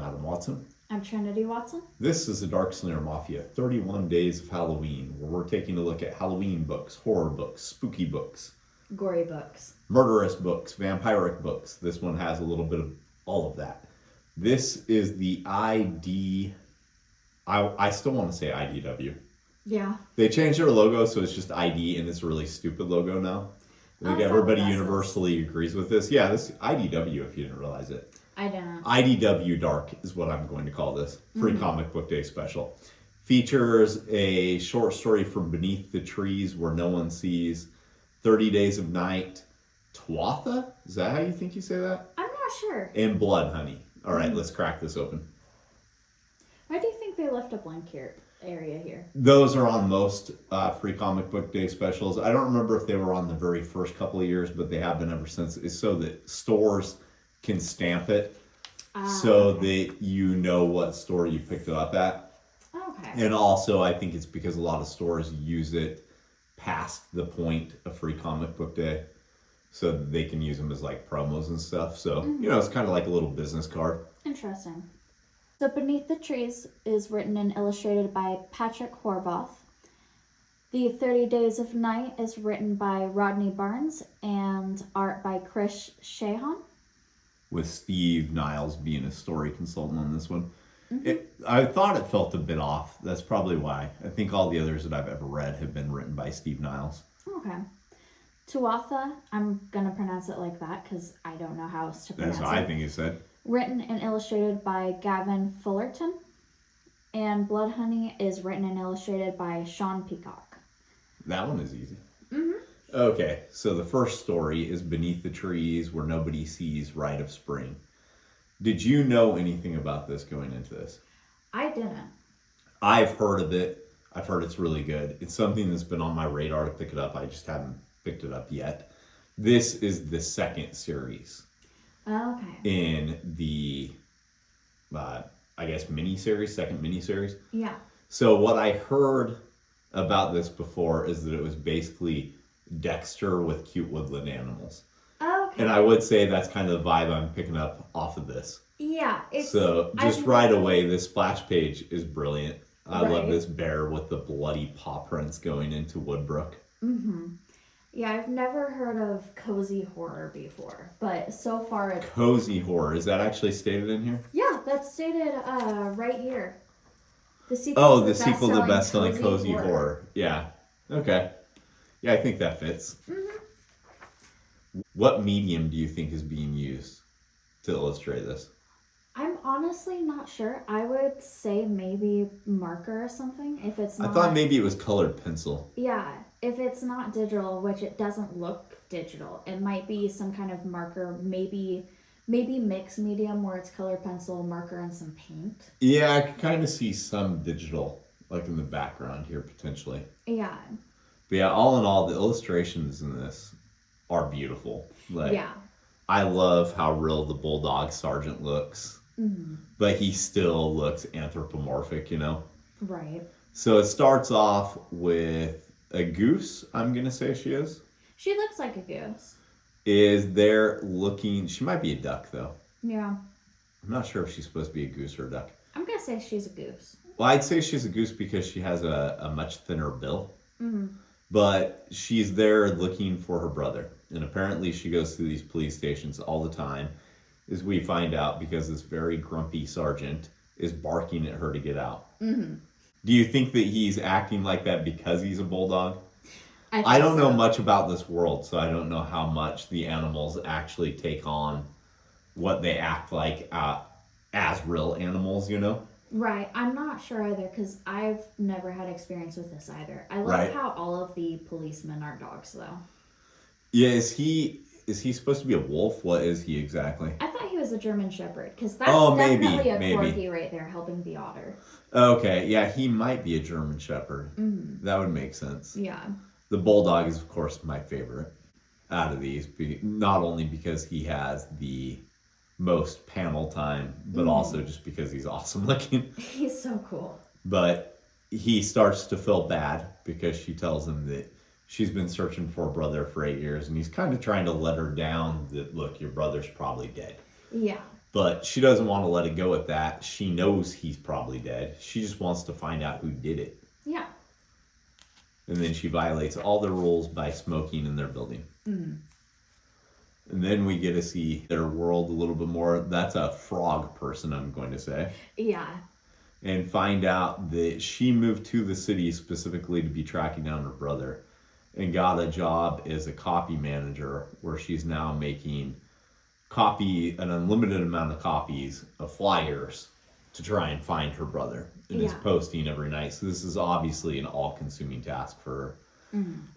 Adam Watson. I'm Trinity Watson. This is the Darkslinger Mafia, 31 Days of Halloween, where we're taking a look at Halloween books, horror books, spooky books, Gory books, murderous books, vampiric books. This one has a little bit of all of that. This is the I still want to say IDW. Yeah. They changed their logo, so it's just ID, and it's a really stupid logo now. I think everybody universally agrees with this. Yeah, this IDW, if you didn't realize it. I don't. IDW Dark is what I'm going to call this. Free Comic Book Day special. Features a short story from Beneath the Trees Where No One Sees, 30 Days of Night, Tuatha? Is that how you think you say that? I'm not sure. And Blood Honey. All right, let's crack this open. Why do you think they left a blank area here? Those are on most Free Comic Book Day specials. I don't remember if they were on the very first couple of years, but they have been ever since. It's so that stores can stamp it so that you know what store you picked it up at. Okay. And also, I think it's because a lot of stores use it past the point of Free Comic Book Day, so that they can use them as like promos and stuff. So, you know, it's kind of like a little business card. Interesting. So Beneath the Trees is written and illustrated by Patrick Horvath. The 30 Days of Night is written by Rodney Barnes and art by Chris Shahan. With Steve Niles being a story consultant on this one. I thought it felt a bit off. That's probably why. I think all the others that I've ever read have been written by Steve Niles. Okay. Tuatha, I'm going to pronounce it like that because I don't know how else to pronounce it. That's what I think it said. Written and illustrated by Gavin Fullerton. And Blood Honey is written and illustrated by Sean Peacock. That one is easy. Okay, so the first story is Beneath the Trees Where Nobody Sees Rite of Spring. Did you know anything about this going into this? I didn't. I've heard of it. I've heard it's really good. It's something that's been on my radar to pick it up. I just haven't picked it up yet. This is the second series. Okay. In the, I guess, second mini-series. Yeah. So what I heard about this before is that it was basically Dexter with cute woodland animals. Okay. And I would say that's kind of the vibe I'm picking up off of this. Yeah. So just right away, this splash page is brilliant. I love this bear with the bloody paw prints going into Woodbrook. Yeah, I've never heard of cozy horror before, but so far it's... Cozy horror, is that actually stated in here? Yeah, that's stated right here. The sequel to the best-selling cozy horror. Yeah. Okay. Yeah, I think that fits. What medium do you think is being used to illustrate this? I'm honestly not sure. I would say maybe marker or something. If it's not... I thought maybe it was colored pencil. Yeah. If it's not digital, which it doesn't look digital, it might be some kind of marker, maybe mixed medium where it's color pencil, marker, and some paint. Yeah, I can kind of see some digital, like in the background here, potentially. Yeah. But yeah, all in all, the illustrations in this are beautiful. Like, yeah. I love how real the Bulldog Sergeant looks. But he still looks anthropomorphic, you know? Right. So it starts off with a goose, I'm going to say she is. She looks like a goose. Is there looking... She might be a duck, though. Yeah. I'm not sure if she's supposed to be a goose or a duck. I'm going to say she's a goose. Well, I'd say she's a goose because she has a much thinner bill. But she's there looking for her brother. And apparently she goes to these police stations all the time, as we find out, because this very grumpy sergeant is barking at her to get out. Do you think that he's acting like that because he's a bulldog? I don't know much about this world, so I don't know how much the animals actually take on what they act like as real animals, you know? Right. I'm not sure either, because I've never had experience with this either. I love how all of the policemen are dogs, though. Yeah, is he supposed to be a wolf? What is he exactly? I thought he was a German Shepherd, because that's definitely a corgi right there helping the otter. Okay, yeah, he might be a German Shepherd. That would make sense. Yeah. The Bulldog is, of course, my favorite out of these, not only because he has the most panel time, but also just because he's awesome looking. He's so cool. But he starts to feel bad because she tells him that she's been searching for a brother for 8 years, and he's kind of trying to let her down that, look, your brother's probably dead. Yeah. But she doesn't want to let it go at that. She knows he's probably dead. She just wants to find out who did it. Yeah. And then she violates all the rules by smoking in their building. And then we get to see their world a little bit more. That's a frog person, I'm going to say. Yeah. And find out that she moved to the city specifically to be tracking down her brother and got a job as a copy manager where she's now making an unlimited amount of copies of flyers to try and find her brother, and is posting every night. So this is obviously an all-consuming task for her.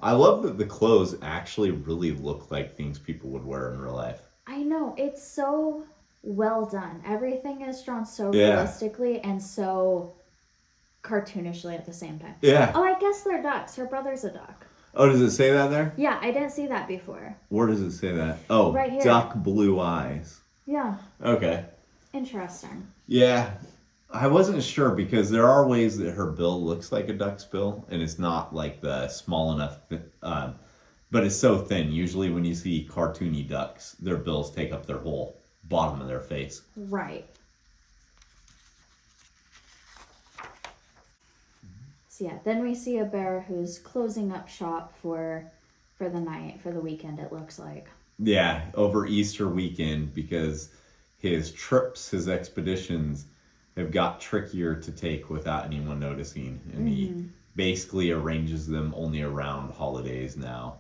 I love that the clothes actually really look like things people would wear in real life. I know, it's so well done. Everything is drawn so realistically and so cartoonishly at the same time. Yeah. Oh, I guess they're ducks. Her brother's a duck. Oh, does it say that there? Yeah, I didn't see that before. Where does it say that? Oh, right here. Duck blue eyes. Yeah. Okay. Interesting. Yeah. I wasn't sure because there are ways that her bill looks like a duck's bill, and it's not like the small enough, but it's so thin. Usually when you see cartoony ducks, their bills take up their whole bottom of their face. Right. So yeah, then we see a bear who's closing up shop for the night, for the weekend, it looks like. Yeah, over Easter weekend, because his expeditions have got trickier to take without anyone noticing, and he basically arranges them only around holidays now.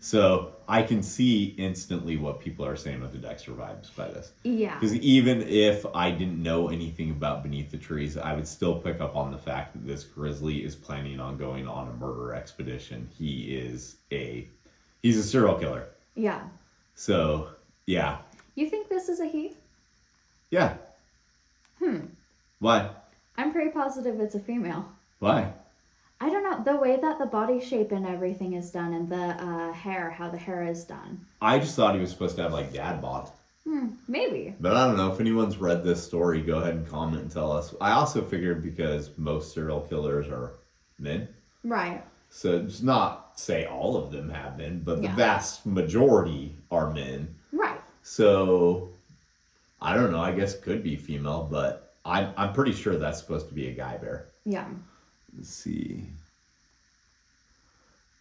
So I can see instantly what people are saying with the Dexter vibes by this. Yeah. Because even if I didn't know anything about Beneath the Trees, I would still pick up on the fact that this grizzly is planning on going on a murder expedition. He's a serial killer. Yeah. So, yeah. You think this is a he? Yeah. Why? I'm pretty positive it's a female. Why? I don't know. The way that the body shape and everything is done, and the hair, how the hair is done. I just thought he was supposed to have like dad bod. Maybe. But I don't know. If anyone's read this story, go ahead and comment and tell us. I also figured because most serial killers are men. Right. So it's not say all of them have been, but the vast majority are men. Right. So I don't know. I guess it could be female, but I'm pretty sure that's supposed to be a guy bear. Yeah. Let's see.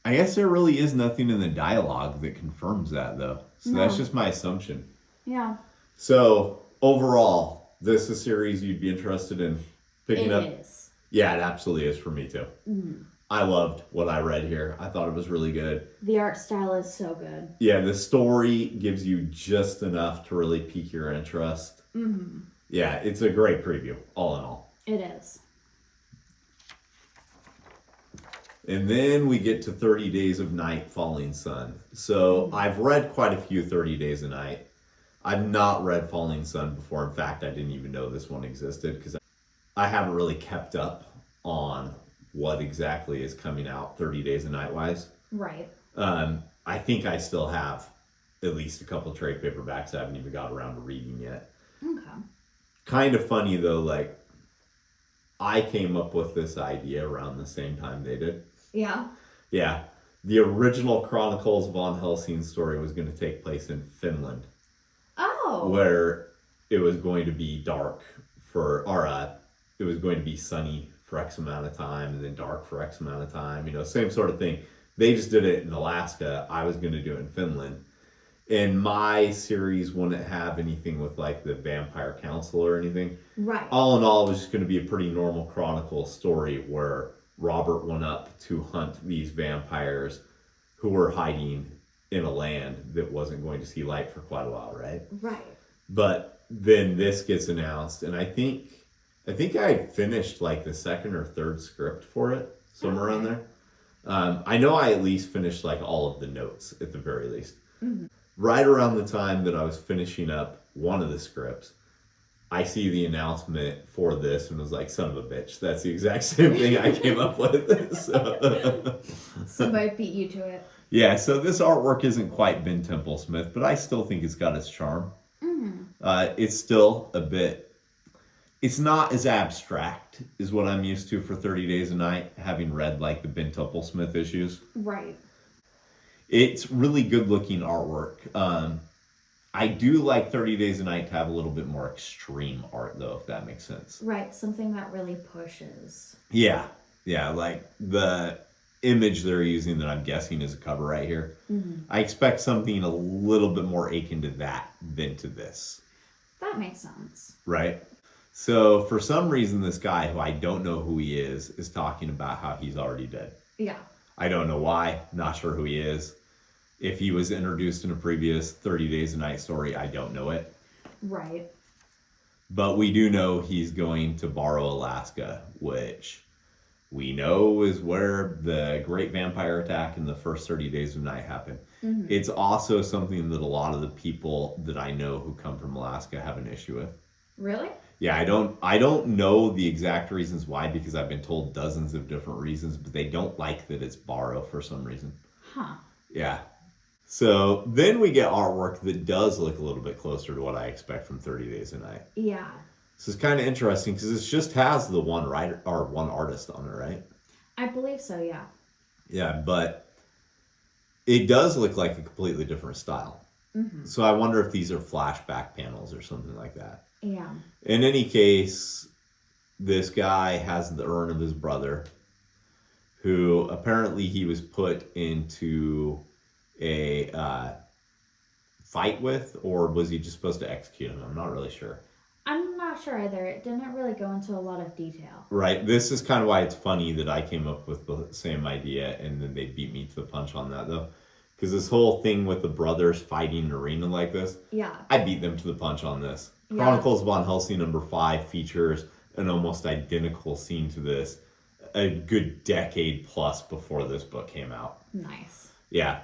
I guess there really is nothing in the dialogue that confirms that, though. So that's just my assumption. Yeah. So overall, this is a series you'd be interested in picking up? It is. Yeah, it absolutely is for me, too. I loved what I read here. I thought it was really good. The art style is so good. Yeah, the story gives you just enough to really pique your interest. Yeah, it's a great preview, all in all. It is. And then we get to 30 Days of Night, Falling Sun. So I've read quite a few 30 Days of Night. I've not read Falling Sun before. In fact, I didn't even know this one existed because I haven't really kept up on what exactly is coming out 30 Days of Night wise. Right. I think I still have at least a couple trade paperbacks I haven't even got around to reading yet. Okay. Kind of funny though, like I came up with this idea around the same time they did. Yeah. Yeah. The original Chronicles von Helsing story was going to take place in Finland. Oh. Where it was going to be dark it was going to be sunny for X amount of time and then dark for X amount of time. You know, same sort of thing. They just did it in Alaska. I was going to do it in Finland. And my series wouldn't have anything with like the vampire council or anything. Right. All in all, it was just going to be a pretty normal Chronicle story where Robert went up to hunt these vampires who were hiding in a land that wasn't going to see light for quite a while, right? Right. But then this gets announced, and I think I had finished like the second or third script for it, somewhere around there. I know I at least finished like all of the notes at the very least. Right around the time that I was finishing up one of the scripts, I see the announcement for this and was like, son of a bitch, that's the exact same thing I came up with. So. Somebody beat you to it. Yeah, so this artwork isn't quite Ben Templesmith, but I still think it's got its charm. It's still a bit, it's not as abstract as what I'm used to for 30 Days a Night, having read like the Ben Templesmith issues. Right. It's really good looking artwork. I do like 30 Days a Night to have a little bit more extreme art, though, if that makes sense. Right, something that really pushes. Yeah. Yeah, like the image they're using that I'm guessing is a cover right here. Mm-hmm. I expect something a little bit more akin to that than to this. That makes sense. Right? So for some reason, this guy, who I don't know who he is talking about how he's already dead. Yeah. I don't know why. Not sure who he is. If he was introduced in a previous 30 Days a Night story, I don't know it. Right. But we do know he's going to Barrow, Alaska, which we know is where the Great Vampire Attack in the first 30 Days of Night happened. Mm-hmm. It's also something that a lot of the people that I know who come from Alaska have an issue with. Really? Yeah, I don't know the exact reasons why, because I've been told dozens of different reasons, but they don't like that it's Barrow for some reason. Huh. Yeah. So then we get artwork that does look a little bit closer to what I expect from 30 Days a Night. Yeah. This is kind of interesting because it just has the one writer or one artist on it, right? I believe so, yeah. Yeah, but it does look like a completely different style. Mm-hmm. So I wonder if these are flashback panels or something like that. Yeah. In any case, this guy has the urn of his brother, who apparently he was put into a fight with, or was he just supposed to execute him? I'm not really sure. I'm not sure either. It didn't really go into a lot of detail. Right. This is kind of why it's funny that I came up with the same idea and then they beat me to the punch on that, though. Because this whole thing with the brothers fighting an arena like this, yeah, I beat them to the punch on this. Yeah. Chronicles of Von Helsing #5 features an almost identical scene to this a good decade plus before this book came out. Nice. Yeah.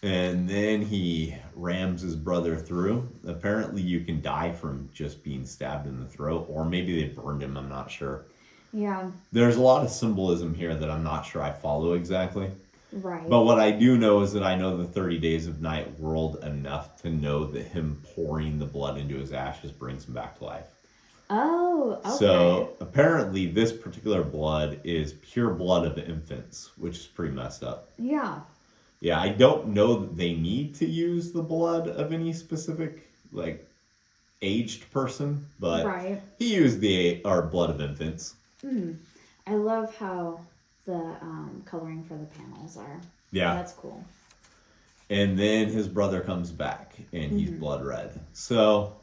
And then he rams his brother through. Apparently you can die from just being stabbed in the throat, or maybe they burned him, I'm not sure. Yeah. There's a lot of symbolism here that I'm not sure I follow exactly. Right. But what I do know is that I know the 30 Days of Night world enough to know that him pouring the blood into his ashes brings him back to life. Oh, okay. So apparently this particular blood is pure blood of infants, which is pretty messed up. Yeah. Yeah, I don't know that they need to use the blood of any specific, like, aged person, but right. He used the blood of infants. Mm. I love how the coloring for the panels are. Yeah. That's cool. And then his brother comes back, and he's blood red. So,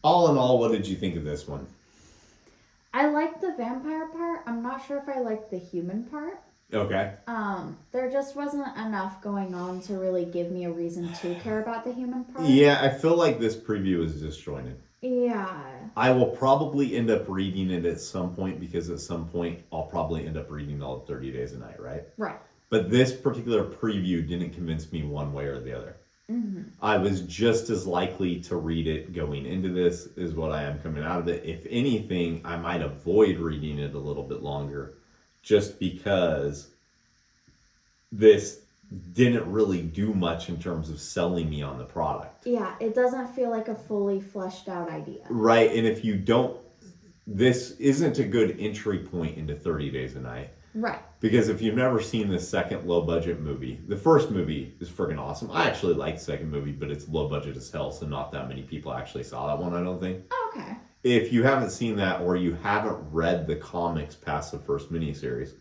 all in all, what did you think of this one? I like the vampire part. I'm not sure if I like the human part. Okay. There just wasn't enough going on to really give me a reason to care about the human part. Yeah, I feel like this preview is disjointed. Yeah. I will probably end up reading it at some point, because at some point I'll probably end up reading all of 30 Days a Night, right? Right. But this particular preview didn't convince me one way or the other. Mm-hmm. I was just as likely to read it going into this as what I am coming out of it. If anything, I might avoid reading it a little bit longer, just because this didn't really do much in terms of selling me on the product. Yeah, it doesn't feel like a fully fleshed out idea. Right, and if you don't, this isn't a good entry point into 30 Days a Night. Right. Because if you've never seen the second low budget movie, the first movie is friggin' awesome. I actually like the second movie, but it's low budget as hell, so not that many people actually saw that one, I don't think. Oh, okay. If you haven't seen that, or you haven't read the comics past the first miniseries,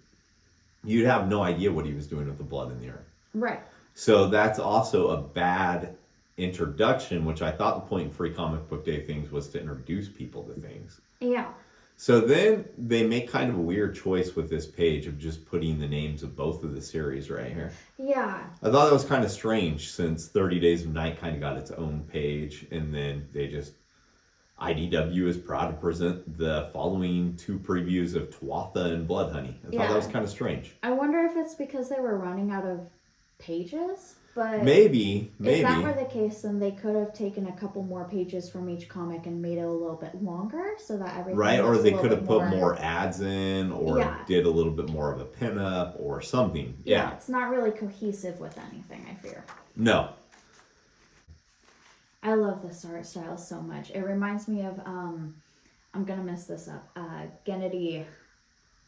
you'd have no idea what he was doing with the blood in the earth. Right. So that's also a bad introduction, which I thought the point in Free Comic Book Day things was to introduce people to things. Yeah. So then they make kind of a weird choice with this page of just putting the names of both of the series right here. Yeah. I thought that was kind of strange, since 30 Days of Night kind of got its own page, and then they just... IDW is proud to present the following two previews of Tuatha and Blood Honey. I thought that was kind of strange. I wonder if it's because they were running out of pages, but maybe. If that were the case, then they could have taken a couple more pages from each comic and made it a little bit longer, so that everything right, or they could have put more... more ads in, or did a little bit more of a pinup or something. Yeah, it's not really cohesive with anything, I fear. No. I love this art style so much. It reminds me of I'm gonna mess this up. Gennady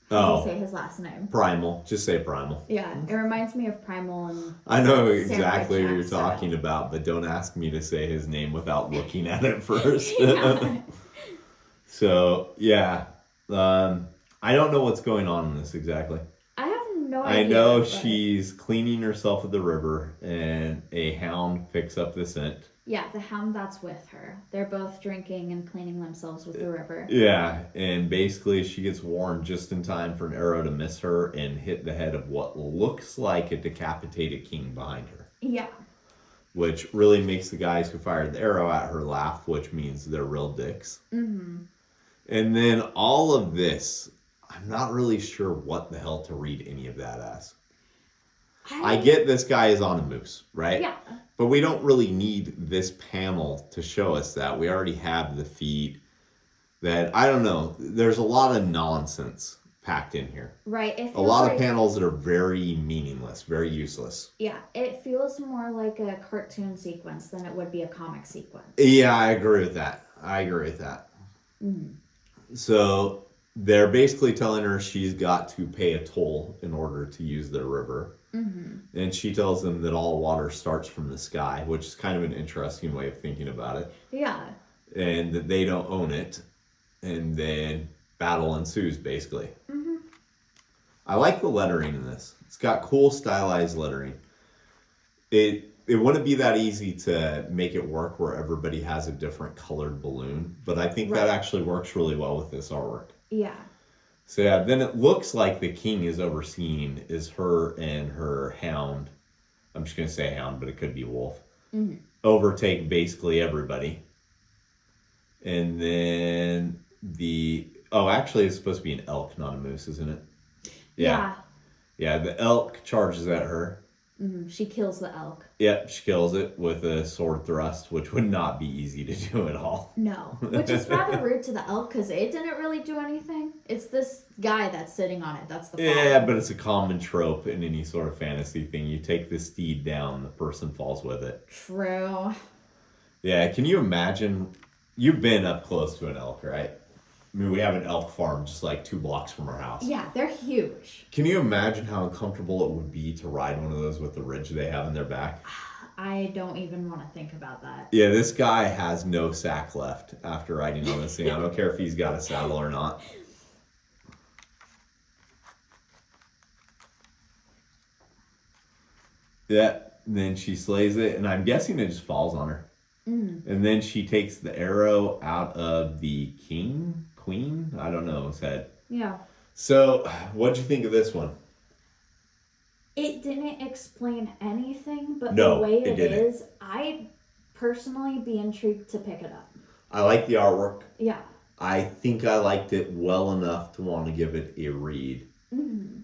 How do you say his last name? Primal. Just say Primal. Yeah, it reminds me of Primal and I know Samurai exactly what Jack you're style. talking about, but don't ask me to say his name without looking at it first. Yeah. So, yeah. I don't know what's going on in this exactly. I have no I idea. know but... she's cleaning herself at the river, and a hound picks up the scent. Yeah, the hound that's with her. They're both drinking and cleaning themselves with the river. Yeah, and basically she gets warned just in time for an arrow to miss her and hit the head of what looks like a decapitated king behind her. Yeah. Which really makes the guys who fired the arrow at her laugh, which means they're real dicks. Mm-hmm. And then all of this, I'm not really sure what the hell to read any of that as. I get this guy is on a moose, right? Yeah. But we don't really need this panel to show us that. We already have the feed that, I don't know, there's a lot of nonsense packed in here. Right. A lot of panels that are very meaningless, very useless. Yeah, it feels more like a cartoon sequence than it would be a comic sequence. Yeah, I agree with that. Mm-hmm. So they're basically telling her she's got to pay a toll in order to use their river. Mm-hmm. And she tells them that all water starts from the sky, which is kind of an interesting way of thinking about it. Yeah. And that they don't own it. And then battle ensues, basically. Mm-hmm. I like the lettering in this. It's got cool stylized lettering. It wouldn't be that easy to make it work where everybody has a different colored balloon. But I think that actually works really well with this artwork. Yeah. So yeah, then it looks like the king is overseen is her and her hound. I'm just going to say hound, but it could be wolf. Mm-hmm. Overtake basically everybody. And then actually it's supposed to be an elk, not a moose, isn't it? Yeah. Yeah, the elk charges at her. Mm-hmm. She kills the elk. Yep, she kills it with a sword thrust, which would not be easy to do at all. No, which is rather rude to the elk because it didn't really do anything. It's this guy that's sitting on it. That's the problem. Yeah, but it's a common trope in any sort of fantasy thing. You take the steed down, the person falls with it. True. Yeah, can you imagine? You've been up close to an elk, right? I mean, we have an elk farm just like 2 blocks from our house. Yeah, they're huge. Can you imagine how uncomfortable it would be to ride one of those with the ridge they have in their back? I don't even want to think about that. Yeah, this guy has no sack left after riding on this thing. I don't care if he's got a saddle or not. Yeah, then she slays it, and I'm guessing it just falls on her. Mm. And then she takes the arrow out of the queen, I don't know, his head. Yeah. So, what'd you think of this one? It didn't explain anything, but No, the way it it didn't. is, I'd personally be intrigued to pick it up. I like the artwork. Yeah. I think I liked it well enough to want to give it a read. Mm-hmm.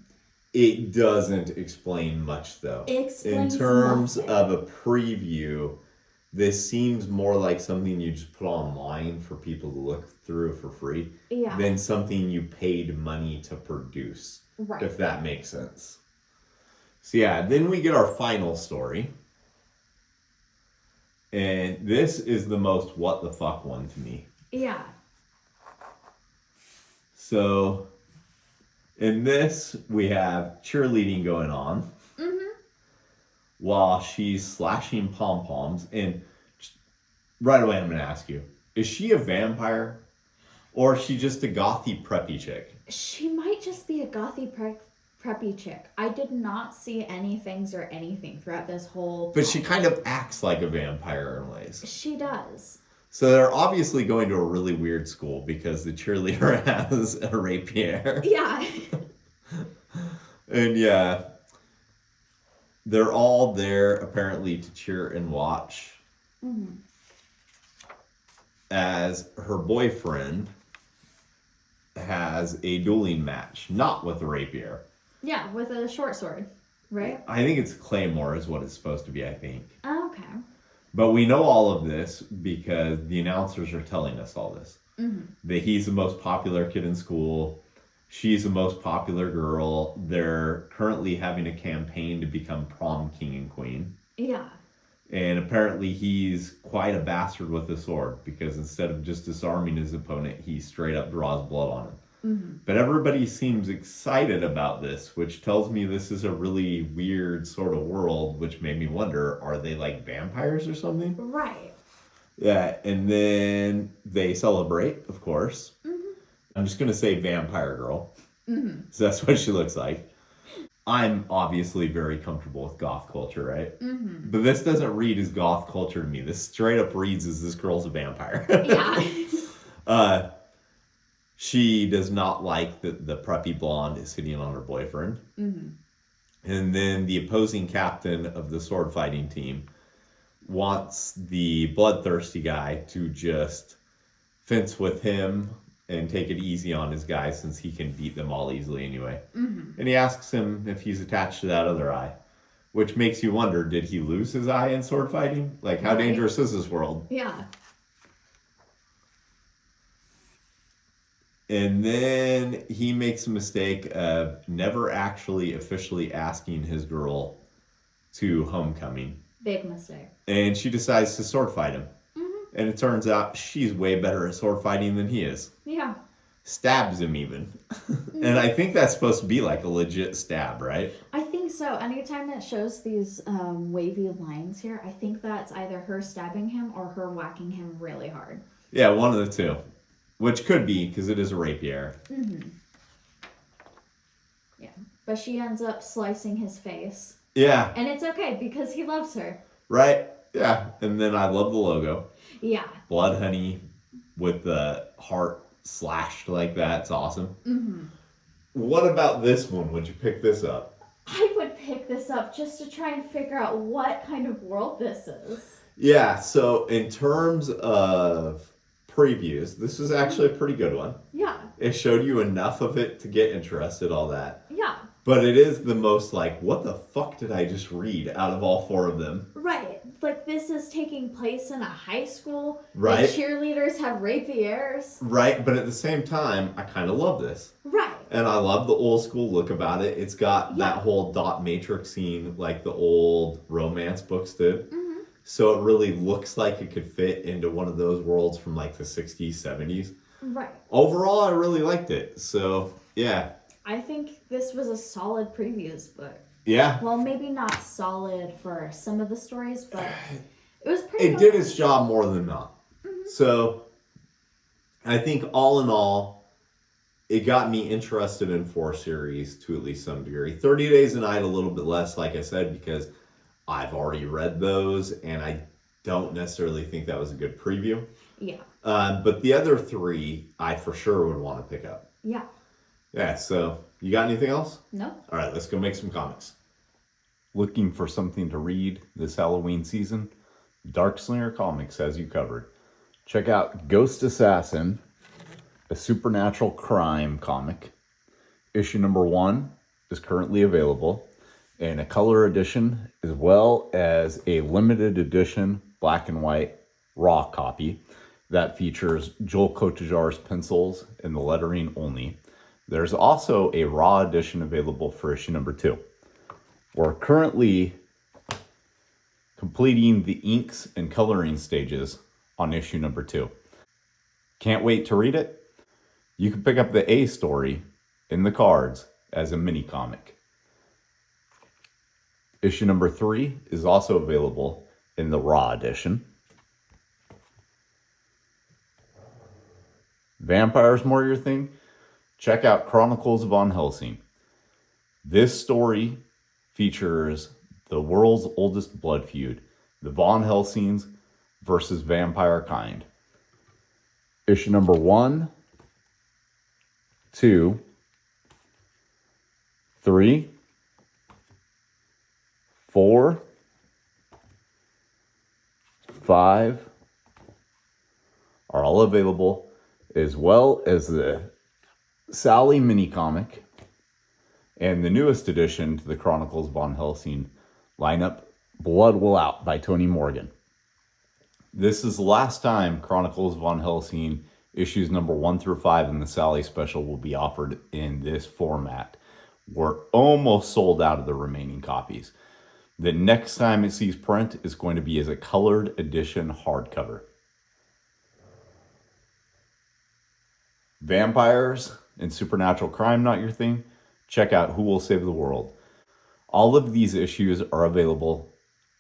It doesn't explain much, though. It explains in terms nothing. of a preview, this seems more like something you just put online for people to look through for free than something you paid money to produce, if that makes sense. So yeah, then we get our final story. And this is the most what the fuck one to me. Yeah. So in this, we have cheerleading going on. Mm-hmm. While she's slashing pom-poms. And right away I'm going to ask you, is she a vampire? Or is she just a gothy preppy chick? She might just be a gothy preppy chick. I did not see any fangs or anything throughout this whole... But she kind of acts like a vampire in ways. She does. So they're obviously going to a really weird school because the cheerleader has a rapier. Yeah. And yeah... They're all there, apparently, to cheer and watch. Mm-hmm. As her boyfriend has a dueling match. Not with a rapier. Yeah, with a short sword, right? I think it's a claymore is what it's supposed to be, I think. Okay. But we know all of this because the announcers are telling us all this. Mm-hmm. That he's the most popular kid in school. She's the most popular girl. They're currently having a campaign to become prom king and queen. Yeah. And apparently he's quite a bastard with a sword because instead of just disarming his opponent, he straight up draws blood on him. But everybody seems excited about this, which tells me this is a really weird sort of world, which made me wonder, are they like vampires or something? Right. Yeah, and then they celebrate, of course. I'm just going to say vampire girl. So that's what she looks like. I'm obviously very comfortable with goth culture, right? But this doesn't read as goth culture to me. This straight up reads as this girl's a vampire. Yeah. She does not like that the preppy blonde is hitting on her boyfriend. And then the opposing captain of the sword fighting team wants the bloodthirsty guy to just fence with him and take it easy on his guys since he can beat them all easily anyway. And he asks him if he's attached to that other eye, which makes you wonder, did he lose his eye in sword fighting? Like, how dangerous is this world? Yeah. And then he makes a mistake of never actually officially asking his girl to homecoming. Big mistake. And she decides to sword fight him. And it turns out she's way better at sword fighting than he is. Yeah. Stabs him even. And I think that's supposed to be like a legit stab, right? I think so. Anytime it shows these wavy lines here, I think that's either her stabbing him or her whacking him really hard. Yeah, one of the two. Which could be, because it is a rapier. Yeah. But she ends up slicing his face. Yeah. And it's okay, because he loves her. Right? Yeah. And then I love the logo. Yeah. Blood honey with the heart slashed like that. It's awesome. What about this one? Would you pick this up? I would pick this up just to try and figure out what kind of world this is. Yeah, so in terms of previews, this was actually a pretty good one. Yeah. It showed you enough of it to get interested, all that. Yeah. But it is the most like, what the fuck did I just read out of all four of them? Right. Like, this is taking place in a high school. Right. The cheerleaders have rapiers. Right, but at the same time, I kind of love this. Right. And I love the old school look about it. It's got that whole dot matrix scene like the old romance books did. So it really looks like it could fit into one of those worlds from like the 60s, 70s. Right. Overall, I really liked it. So, yeah. I think this was a solid previews book. Yeah. Well, maybe not solid for some of the stories, but it was pretty It did its job more than not. So, I think all in all, it got me interested in 4 series to at least some degree. 30 Days a Night, a little bit less, like I said, because I've already read those, and I don't necessarily think that was a good preview. Yeah. But the other 3, I for sure would want to pick up. Yeah. Yeah, so you got anything else? No. All right, let's go make some comics. Looking for something to read this Halloween season? Darkslinger Comics has you covered. Check out Ghost Assassin, a supernatural crime comic. Issue number 1 is currently available in a color edition as well as a limited edition black and white raw copy that features Joel Kotajar's pencils and the lettering only. There's also a raw edition available for issue number 2. We're currently completing the inks and coloring stages on issue number 2. Can't wait to read it? You can pick up the A story in the cards as a mini comic. Issue number 3 is also available in the raw edition. Vampires more your thing? Check out Chronicles of Von Helsing. This story features the world's oldest blood feud, the Von Helsings versus vampire kind. Issue number 1, 2, 3, 4, 5 are all available, as well as the Sally mini comic and the newest addition to the Chronicles Von Helsing lineup, Blood Will Out by Tony Morgan. This is the last time Chronicles Von Helsing issues number 1 through 5 in the Sally special will be offered in this format. We're almost sold out of the remaining copies. The next time it sees print is going to be as a colored edition hardcover. Vampires and supernatural crime not your thing, check out Who Will Save the World. All of these issues are available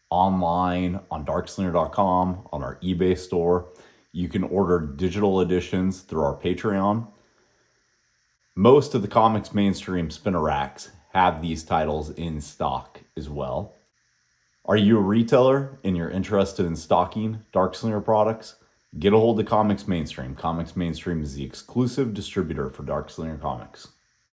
online on darkslinger.com, on our eBay store. You can order digital editions through our Patreon. Most of the comics mainstream spinner racks have these titles in stock as well. Are you a retailer and you're interested in stocking Darkslinger products? Get a hold of Comics Mainstream. Comics Mainstream is the exclusive distributor for Darkslinger Comics.